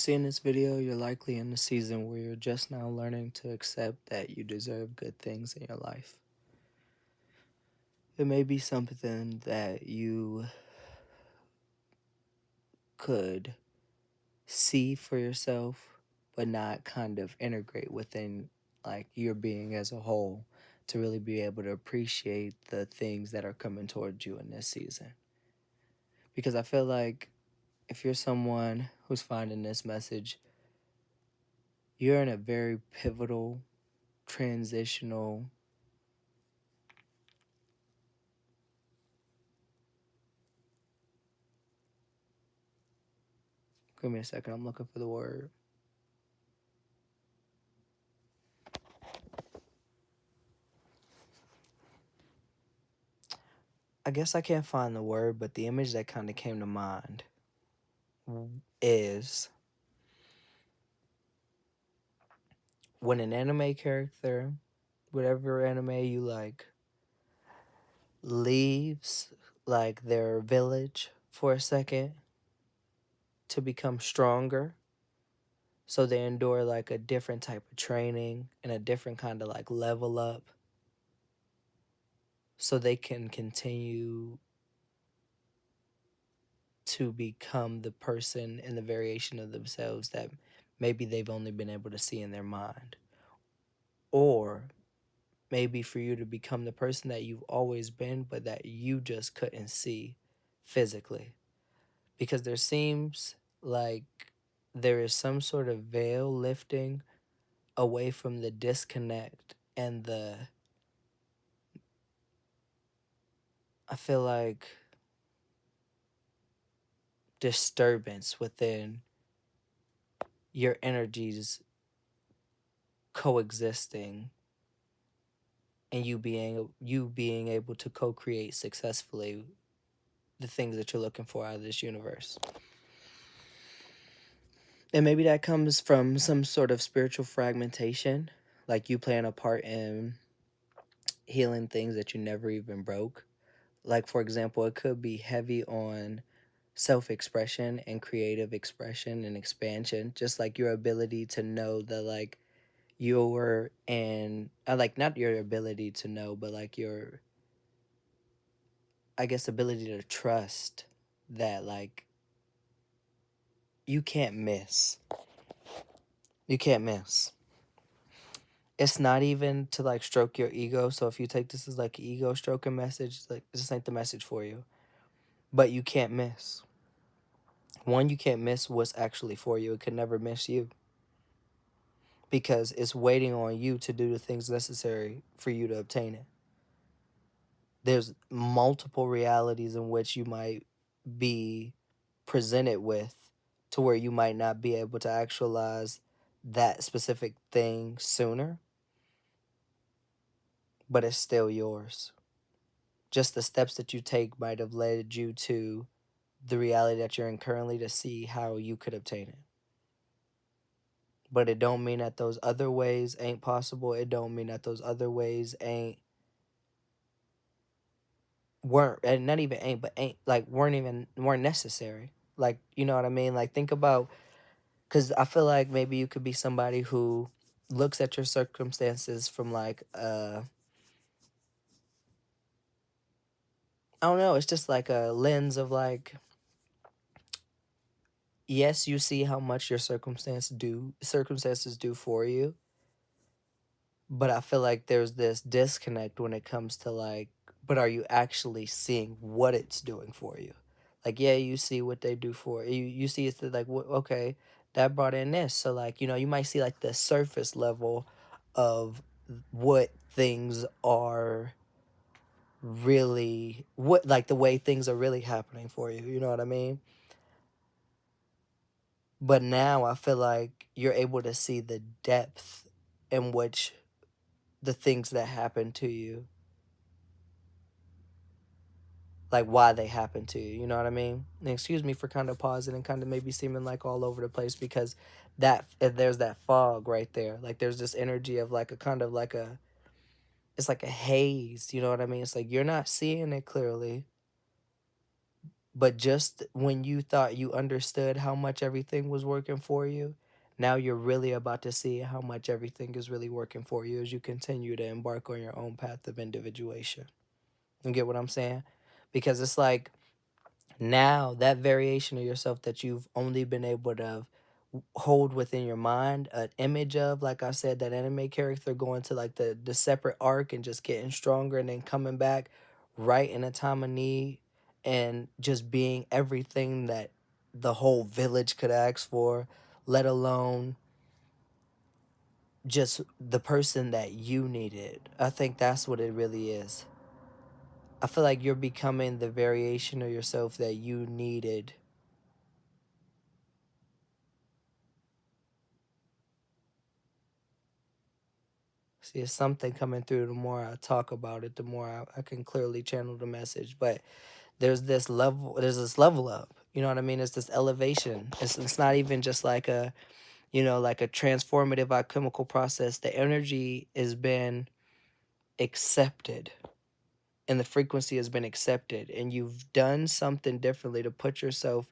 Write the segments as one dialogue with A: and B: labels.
A: See, in this video, you're likely in the season where you're just now learning to accept that you deserve good things in your life. It may be something that you could see for yourself, but not kind of integrate within like your being as a whole to really be able to appreciate the things that are coming towards you in this season. Because I feel like if you're someone who's finding this message, you're in a very pivotal, transitional. Give me a second, I'm looking for the word. I guess I can't find the word, but the image that kind of came to mind is when an anime character, whatever anime you like, leaves like their village for a second to become stronger. So they endure like a different type of training and a different kind of like level up so they can continue to become the person and the variation of themselves that maybe they've only been able to see in their mind. Or maybe for you to become the person that you've always been, but that you just couldn't see physically. Because there seems like there is some sort of veil lifting away from the disconnect and I feel like, disturbance within your energies coexisting and you being able to co-create successfully the things that you're looking for out of this universe. And maybe that comes from some sort of spiritual fragmentation, like you playing a part in healing things that you never even broke. Like, for example, it could be heavy on self expression and creative expression and expansion, just like your ability to know that, like, your, and like, not your ability to know, but like your, I guess, ability to trust that, like, you can't miss. You can't miss. It's not even to like stroke your ego. So if you take this as like an ego stroking message, like this ain't the message for you. But you can't miss. One, you can't miss what's actually for you. It can never miss you because it's waiting on you to do the things necessary for you to obtain it. There's multiple realities in which you might be presented with to where you might not be able to actualize that specific thing sooner, but it's still yours. Just the steps that you take might have led you to the reality that you're in currently to see how you could obtain it. But it don't mean that those other ways ain't possible. It don't mean that those other ways ain't weren't and not even ain't but ain't like weren't necessary. Like, you know what I mean? Like, think about, because I feel like maybe you could be somebody who looks at your circumstances from like I don't know, it's just like a lens of like, yes, you see how much your circumstances do for you, but I feel like there's this disconnect when it comes to like, but are you actually seeing what it's doing for you? Like, yeah, you see what they do for you. You see it's like, okay, that brought in this. So like, you might see like the surface level of what things are really, what like the way things are really happening for you. You know what I mean? But now I feel like you're able to see the depth in which the things that happen to you, like why they happen to you. You know what I mean? And excuse me for kind of pausing and kind of maybe seeming like all over the place, because there's that fog right there. Like, there's this energy of like a kind of like a, it's like a haze. You know what I mean? It's like you're not seeing it clearly, But just when you thought you understood how much everything was working for you, now you're really about to see how much everything is really working for you as you continue to embark on your own path of individuation. You get what I'm saying? Because it's like now that variation of yourself that you've only been able to hold within your mind an image of, like I said, that anime character going to like the separate arc and just getting stronger and then coming back right in a time of need and just being everything that the whole village could ask for, let alone just the person that you needed. I think that's what it really is. I feel like you're becoming the variation of yourself that you needed. See, it's something coming through. The more I talk about it, the more I can clearly channel the message. But there's this level up. You know what I mean? It's this elevation. It's not even just like a, like a transformative alchemical process. The energy has been accepted and the frequency has been accepted. And you've done something differently to put yourself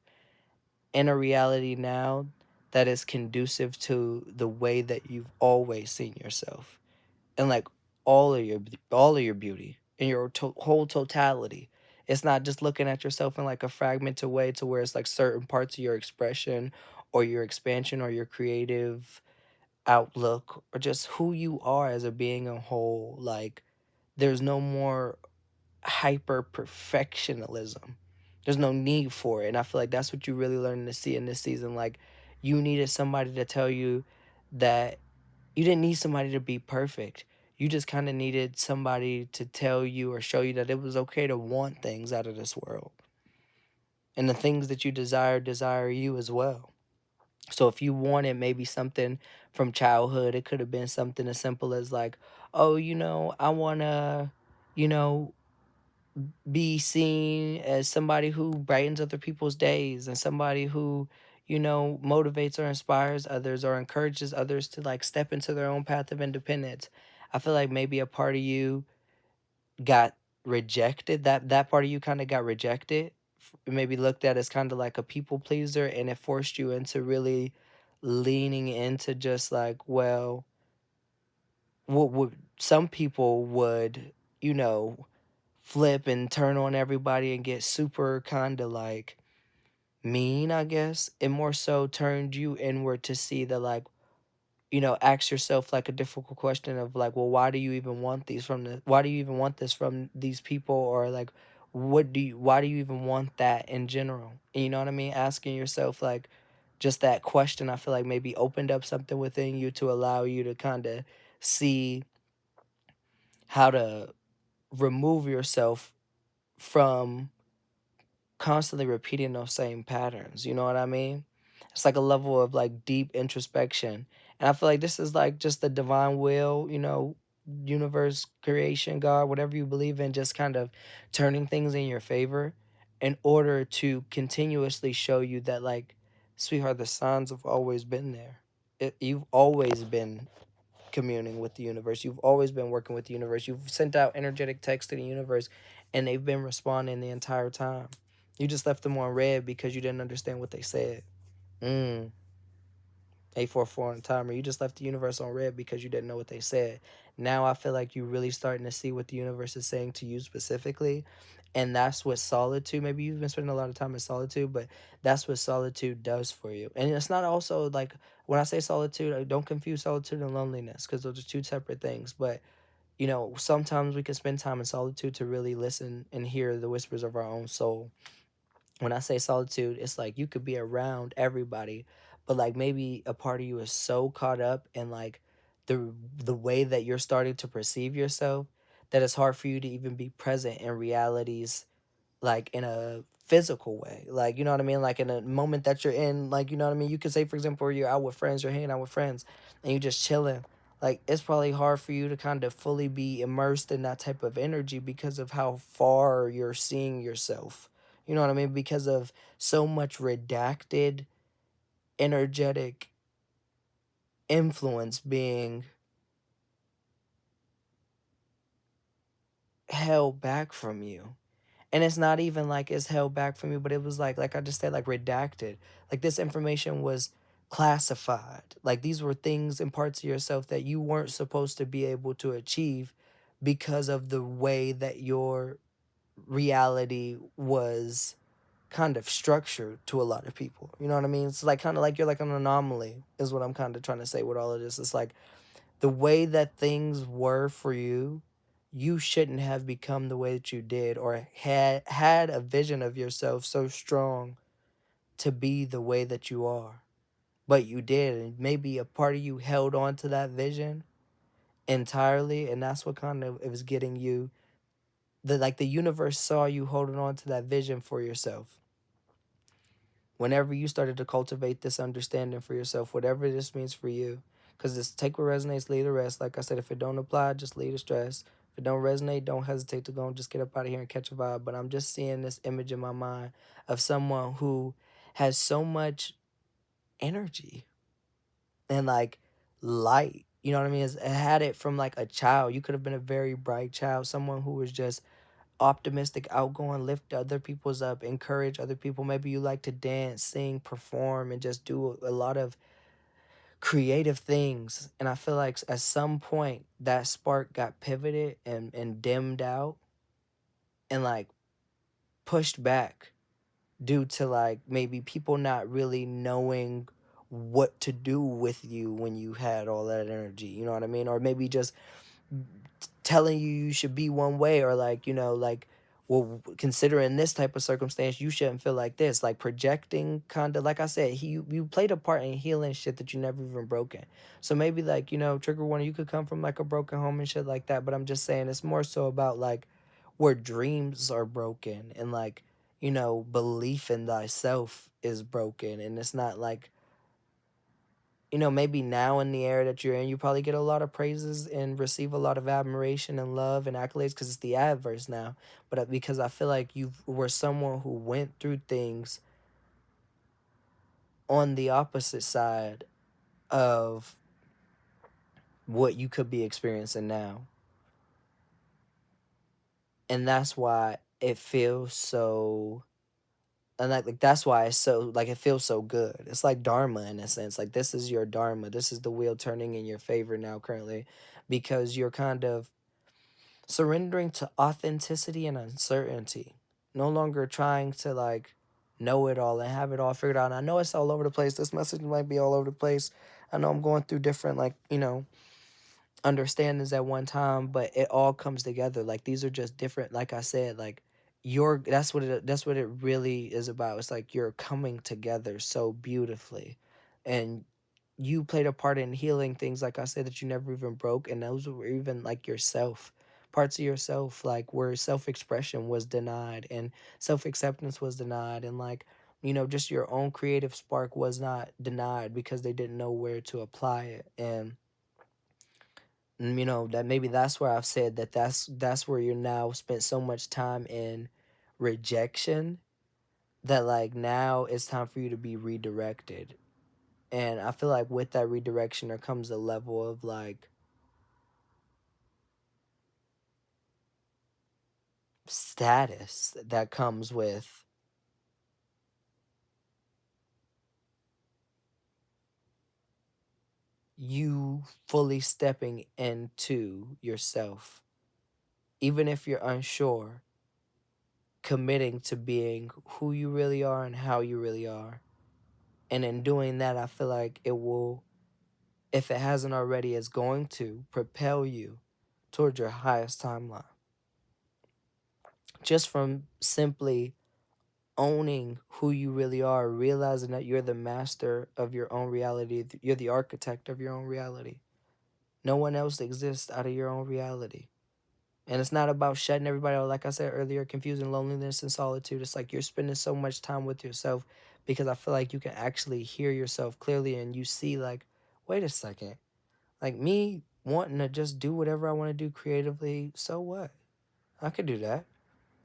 A: in a reality now that is conducive to the way that you've always seen yourself and like all of your beauty and your whole totality. It's not just looking at yourself in like a fragmented way to where it's like certain parts of your expression or your expansion or your creative outlook or just who you are as a being a whole. Like there's no more hyper perfectionism. There's no need for it. And I feel like that's what you really learning to see in this season. Like you needed somebody to tell you that you didn't need somebody to be perfect. You just kind of needed somebody to tell you or show you that it was okay to want things out of this world. And the things that you desire you as well. So if you wanted maybe something from childhood, it could have been something as simple as like, oh, I want to, you know, be seen as somebody who brightens other people's days and somebody who, motivates or inspires others or encourages others to like step into their own path of independence. I feel like maybe a part of you got rejected. That part of you kind of got rejected, maybe looked at as kind of like a people pleaser, and it forced you into really leaning into just like, well, what would some people would, you know, flip and turn on everybody and get super kind of like mean, I guess. It more so turned you inward to see that, like, ask yourself like a difficult question of like, well, why do you even want this from these people? Or like, why do you even want that in general? And you know what I mean? Asking yourself like just that question, I feel like maybe opened up something within you to allow you to kind of see how to remove yourself from constantly repeating those same patterns. You know what I mean? It's like a level of like deep introspection. And I feel like this is like just the divine will, universe, creation, God, whatever you believe in, just kind of turning things in your favor in order to continuously show you that, like, sweetheart, the signs have always been there. You've always been communing with the universe. You've always been working with the universe. You've sent out energetic texts to the universe and they've been responding the entire time. You just left them on red because you didn't understand what they said. Mm. 844 on the timer. You just left the universe on red because you didn't know what they said. Now I feel like you're really starting to see what the universe is saying to you specifically. And that's what solitude, maybe you've been spending a lot of time in solitude, but that's what solitude does for you. And it's not also like, when I say solitude, don't confuse solitude and loneliness because those are two separate things. But, sometimes we can spend time in solitude to really listen and hear the whispers of our own soul. When I say solitude, it's like you could be around everybody, but like maybe a part of you is so caught up in like the way that you're starting to perceive yourself that it's hard for you to even be present in realities like in a physical way. Like, you know what I mean? Like in a moment that you're in, like, you know what I mean? You could say, for example, you're out with friends, you're hanging out with friends, and you're just chilling. Like, it's probably hard for you to kind of fully be immersed in that type of energy because of how far you're seeing yourself. You know what I mean? Because of so much redacted, energetic influence being held back from you. And it's not even like it's held back from you, but it was like I just said, like redacted. Like this information was classified. Like these were things and parts of yourself that you weren't supposed to be able to achieve because of the way that your reality was kind of structured to a lot of people. You know what I mean? It's like kind of like you're like an anomaly, is what I'm kind of trying to say with all of this. It's like the way that things were for you, you shouldn't have become the way that you did or had a vision of yourself so strong to be the way that you are. But you did, and maybe a part of you held on to that vision entirely, and that's what kind of it was getting you. The universe saw you holding on to that vision for yourself. Whenever you started to cultivate this understanding for yourself, whatever this means for you, because this take what resonates, leave the rest. Like I said, if it don't apply, just leave the stress. If it don't resonate, don't hesitate to go and just get up out of here and catch a vibe. But I'm just seeing this image in my mind of someone who has so much energy and like light. You know what I mean? It had it from like a child. You could have been a very bright child, someone who was just optimistic, outgoing, lift other people's up, encourage other people. Maybe you like to dance, sing, perform, and just do a lot of creative things. And I feel like at some point that spark got pivoted and dimmed out and like pushed back due to like maybe people not really knowing what to do with you when you had all that energy. You know what I mean? Or maybe just telling you should be one way, or like, like, well, considering this type of circumstance you shouldn't feel like this, like projecting, kind of like I said, you played a part in healing shit that you never even broken. So maybe like, trigger warning, you could come from like a broken home and shit like that, but I'm just saying it's more so about like where dreams are broken and like, belief in thyself is broken, and it's not like, maybe now in the era that you're in, you probably get a lot of praises and receive a lot of admiration and love and accolades because it's the adverse now. But because I feel like you were someone who went through things on the opposite side of what you could be experiencing now. And that's why it feels so, and like that's why it's so, like, it feels so good. It's like dharma in a sense. Like this is your dharma. This is the wheel turning in your favor now currently, because you're kind of surrendering to authenticity and uncertainty. No longer trying to like know it all and have it all figured out. And I know it's all over the place. This message might be all over the place. I know I'm going through different like, understandings at one time, but it all comes together. Like these are just different, like I said, like that's what it really is about. It's like you're coming together so beautifully. And you played a part in healing things, like I said, that you never even broke, and those were even like yourself, parts of yourself, like where self-expression was denied and self-acceptance was denied, and like, just your own creative spark was not denied because they didn't know where to apply it. And that maybe that's where I've said that that's where you're now spent so much time in rejection, that like now it's time for you to be redirected. And I feel like with that redirection there comes a level of like status that comes with you fully stepping into yourself, even if you're unsure, committing to being who you really are and how you really are. And in doing that, I feel like it will, if it hasn't already, it's going to propel you towards your highest timeline. Just from simply owning who you really are, realizing that you're the master of your own reality, you're the architect of your own reality. No one else exists out of your own reality. And it's not about shutting everybody out. Like I said earlier, confusing loneliness and solitude. It's like you're spending so much time with yourself because I feel like you can actually hear yourself clearly and you see, like, wait a second. Like me wanting to just do whatever I want to do creatively, so what? I could do that.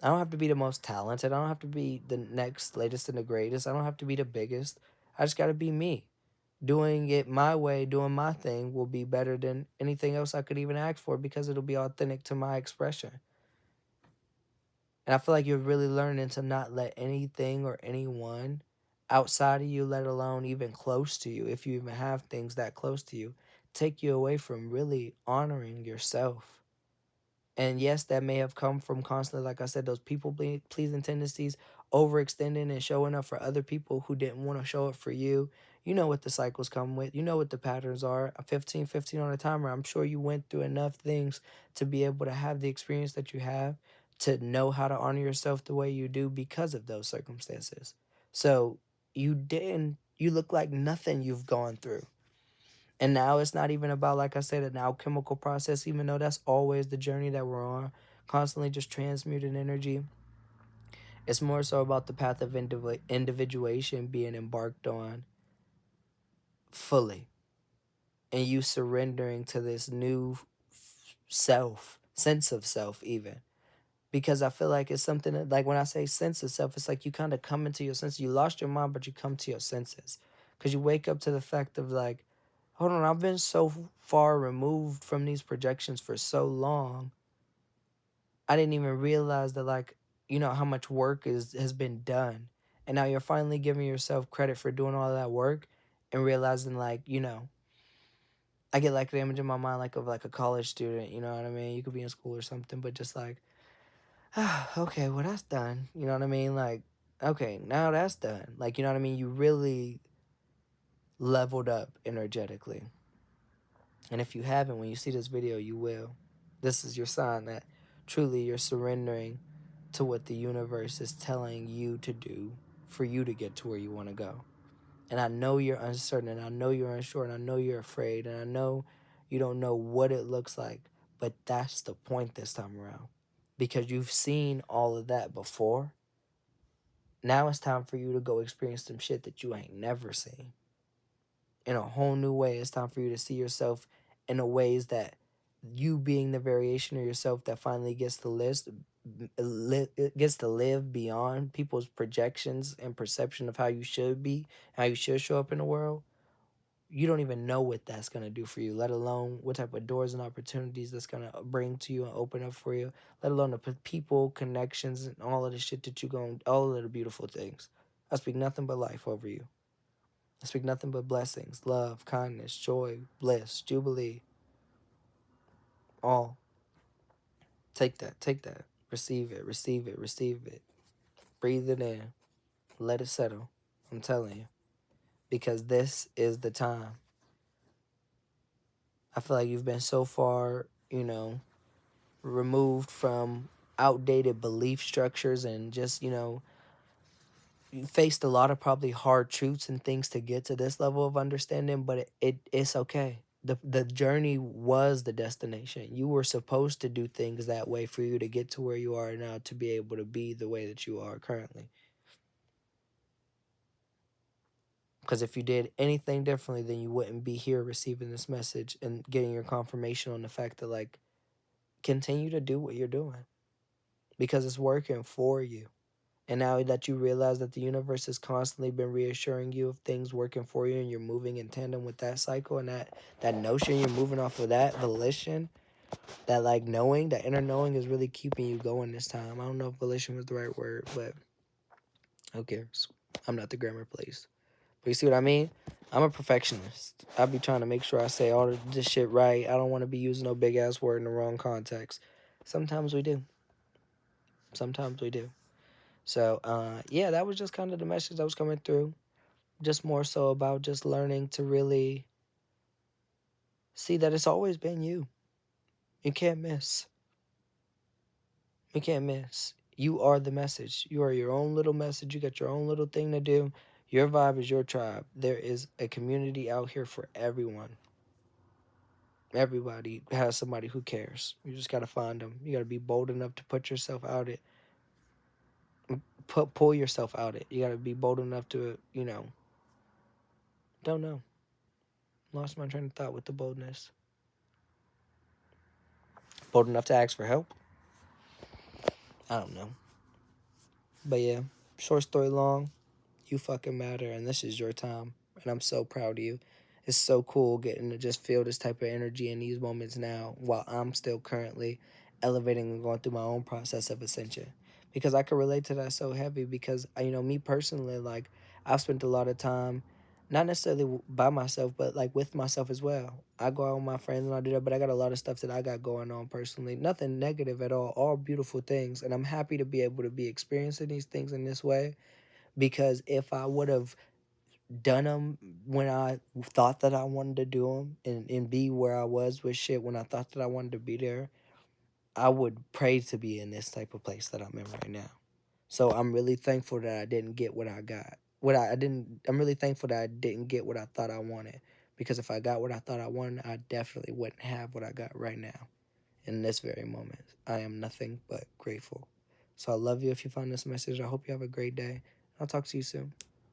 A: I don't have to be the most talented. I don't have to be the next latest and the greatest. I don't have to be the biggest. I just got to be me. Doing it my way, doing my thing will be better than anything else I could even ask for because it'll be authentic to my expression. And I feel like you're really learning to not let anything or anyone outside of you, let alone even close to you, if you even have things that close to you, take you away from really honoring yourself. And yes, that may have come from constantly, like I said, those people pleasing tendencies, overextending and showing up for other people who didn't want to show up for you. You know what the cycles come with. You know what the patterns are. A 15, 15 on a timer. I'm sure you went through enough things to be able to have the experience that you have, to know how to honor yourself the way you do because of those circumstances. So you look like nothing you've gone through. And now it's not even about, like I said, an alchemical process, even though that's always the journey that we're on, constantly just transmuting energy. It's more so about the path of individuation being embarked on fully, and you surrendering to this new self, sense of self, even. Because I feel like it's something that, like when I say sense of self, it's like you kind of come into your senses. You lost your mind, but you come to your senses. Because you wake up to the fact of like, hold on, I've been so far removed from these projections for so long. I didn't even realize that, like, how much work has been done. And now you're finally giving yourself credit for doing all that work and realizing, like, I get like the image in my mind like of like a college student, you know what I mean? You could be in school or something, but just like, okay, well that's done. You know what I mean? Like, okay, now that's done. Like, you know what I mean? You really leveled up energetically. And if you haven't, when you see this video, you will. This is your sign that truly you're surrendering to what the universe is telling you to do for you to get to where you want to go. And I know you're uncertain, and I know you're unsure, and I know you're afraid, and I know you don't know what it looks like, but that's the point this time around. Because you've seen all of that before. Now it's time for you to go experience some shit that you ain't never seen. In a whole new way, it's time for you to see yourself in a ways that you being the variation of yourself that finally gets to live beyond people's projections and perception of how you should be, how you should show up in the world. You don't even know what that's going to do for you, let alone what type of doors and opportunities that's going to bring to you and open up for you, let alone the people, connections, and all of the shit that all of the beautiful things. I speak nothing but life over you. I speak nothing but blessings, love, kindness, joy, bliss, jubilee, all. Take that, take that. Receive it, receive it, receive it. Breathe it in. Let it settle. I'm telling you. Because this is the time. I feel like you've been so far, removed from outdated belief structures and just, you faced a lot of probably hard truths and things to get to this level of understanding, but it's okay. The journey was the destination. You were supposed to do things that way for you to get to where you are now, to be able to be the way that you are currently. Because if you did anything differently, then you wouldn't be here receiving this message and getting your confirmation on the fact that, like, continue to do what you're doing because it's working for you. And now that you realize that the universe has constantly been reassuring you of things working for you, and you're moving in tandem with that cycle and that notion, you're moving off of that volition, that like knowing, that inner knowing is really keeping you going this time. I don't know if volition was the right word, but who cares? I'm not the grammar police. But you see what I mean? I'm a perfectionist. I be trying to make sure I say all this shit right. I don't want to be using no big ass word in the wrong context. Sometimes we do. Sometimes we do. So, yeah, that was just kind of the message that was coming through. Just more so about just learning to really see that it's always been you. You can't miss. You can't miss. You are the message. You are your own little message. You got your own little thing to do. Your vibe is your tribe. There is a community out here for everyone. Everybody has somebody who cares. You just got to find them. You got to be bold enough to put yourself out it. Pull yourself out it. You got to be bold enough to, don't know. Lost my train of thought with the boldness. Bold enough to ask for help? I don't know. But yeah, short story long, you fucking matter, and this is your time. And I'm so proud of you. It's so cool getting to just feel this type of energy in these moments now while I'm still currently elevating and going through my own process of ascension. because I could relate to that so heavy because me personally, like I've spent a lot of time not necessarily by myself, but like with myself as well. I go out with my friends and I do that, but I got a lot of stuff that I got going on personally. Nothing negative at all beautiful things, and I'm happy to be able to be experiencing these things in this way because if I would have done them when I thought that I wanted to do them and be where I was with shit when I thought that I wanted to be there, I would pray to be in this type of place that I'm in right now. So I'm really thankful that I didn't get what I got. What I didn't I'm really thankful that I didn't get what I thought I wanted. Because if I got what I thought I wanted, I definitely wouldn't have what I got right now. In this very moment. I am nothing but grateful. So I love you if you found this message. I hope you have a great day. I'll talk to you soon.